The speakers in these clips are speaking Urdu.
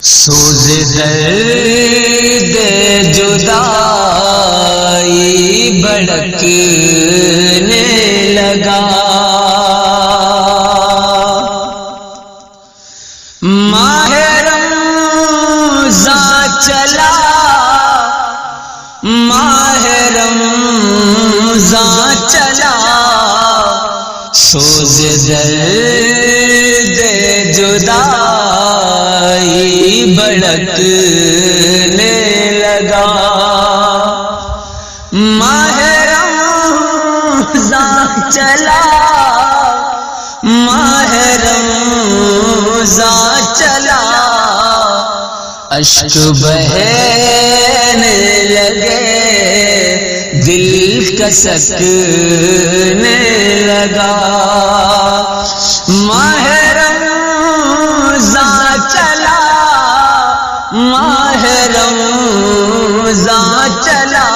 سوز درد جدائی بڑکنے لگا، ماہ رمضان چلا، ماہ رمضان چلا، سوز درد جدائی بڑکنے لگا، ماہ رمضان چلا، ماہ رمضان چلا، اشک بہنے لگے، دل کسکنے لگا، ماہ رمضان چلا، ماہ رمضان چلا،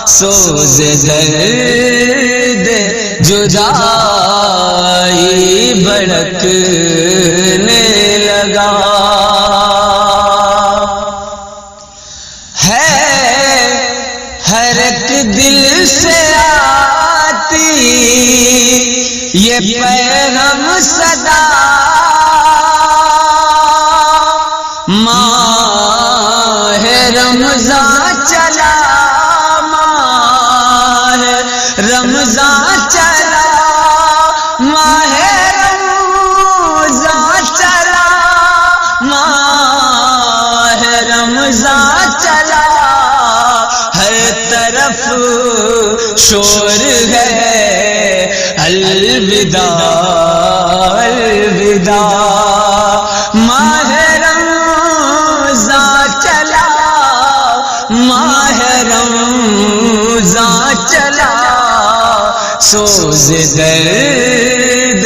سوز درد جدائی بڑکنے لگا، ہر ایک دل سے آتی یہ پیغام صدا، ماہ رمضان چلا، ماہ رمضان چلا، ماہ رمضان چلا، ماہ رمضان چلا، ہر طرف شور ہے الوداع الوداع، ماہ رمضان چلا، ماہ رمضان چلا، سوز درد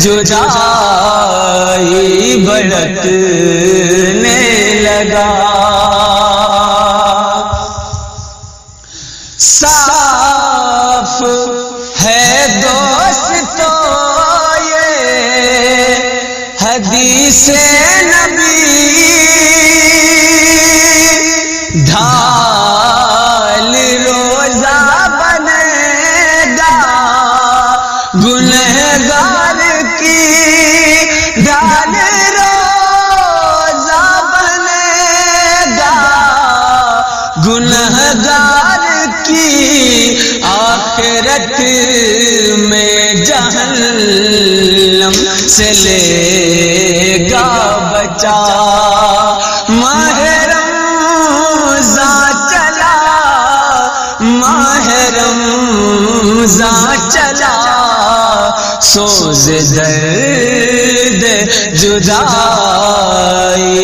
جدائی بڑکنے لگا، صاف ہے دوستو یہ حدیث نبی، ڈھال روزہ بنے گا گنہگار کی، ڈھال روزہ بنے گا گنہگار کی، آخرت میں جہنم سے لے گا بچا، ماہ رمضان چلا، ماہ رمضان چلا، سوز درد جدائی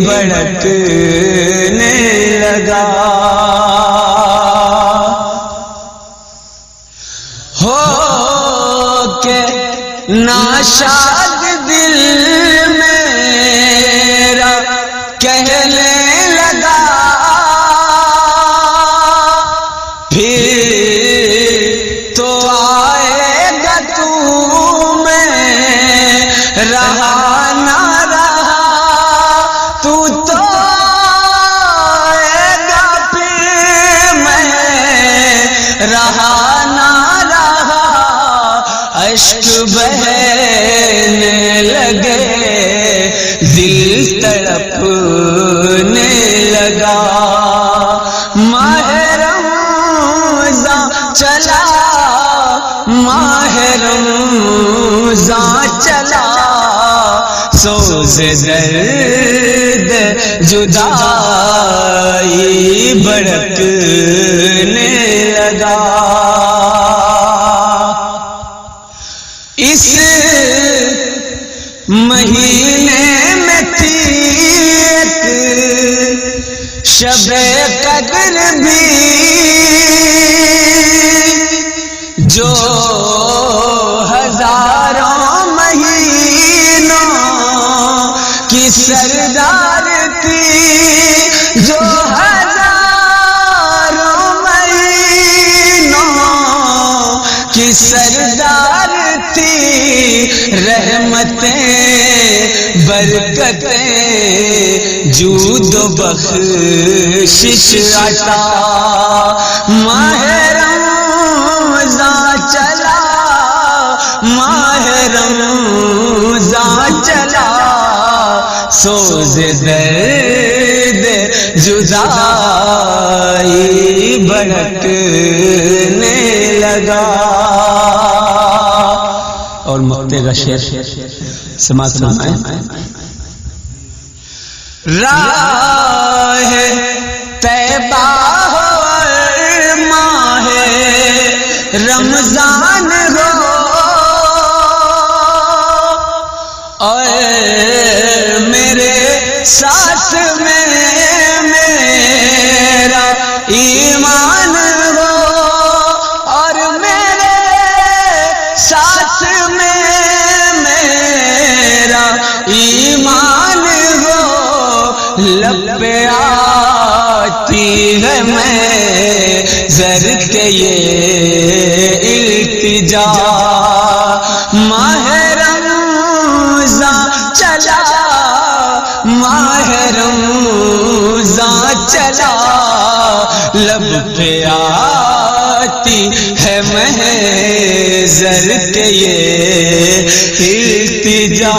بڑکنے لگا، ہو کے ناشاد دل میرا کہنے لگا، پھر تو آئے گا تو میں رہا نہ رہا، تو آئے گا پھر میں رہا نہ رہا، اشک بہنے لگے، دل تڑپنے لگا، ماہ رمضان چلا، ماہ رمضان چلا، سوز درد جدائی بڑکنے لگا، اس مہینے میں تھی ایک شب قدر بھی، جو ہزاروں مہینوں کی سردار تھی، جو ہزاروں مہینوں کی سردار تھی، رحمتیں برکتیں جود و بخشش عطا، ماہ رمضان چلا، ماہ رمضان چلا، سوز درد جدائی بھڑکنے لگا۔ اور مقطع کا شعر سماعت فرمائیں۔ راہ طیبہ اور ماہ رمضان ہو، اور میرے ساتھ میں میرا ایمان ہو، اور میرے ساتھ میں میرا ایمان ہو، لب پہ آتی ہے میں زر کے یہ التجا، ماہ رمضان چلا، ماہ رمضان چلا، لب پہ آتی ہے محضر کے یہ التجا۔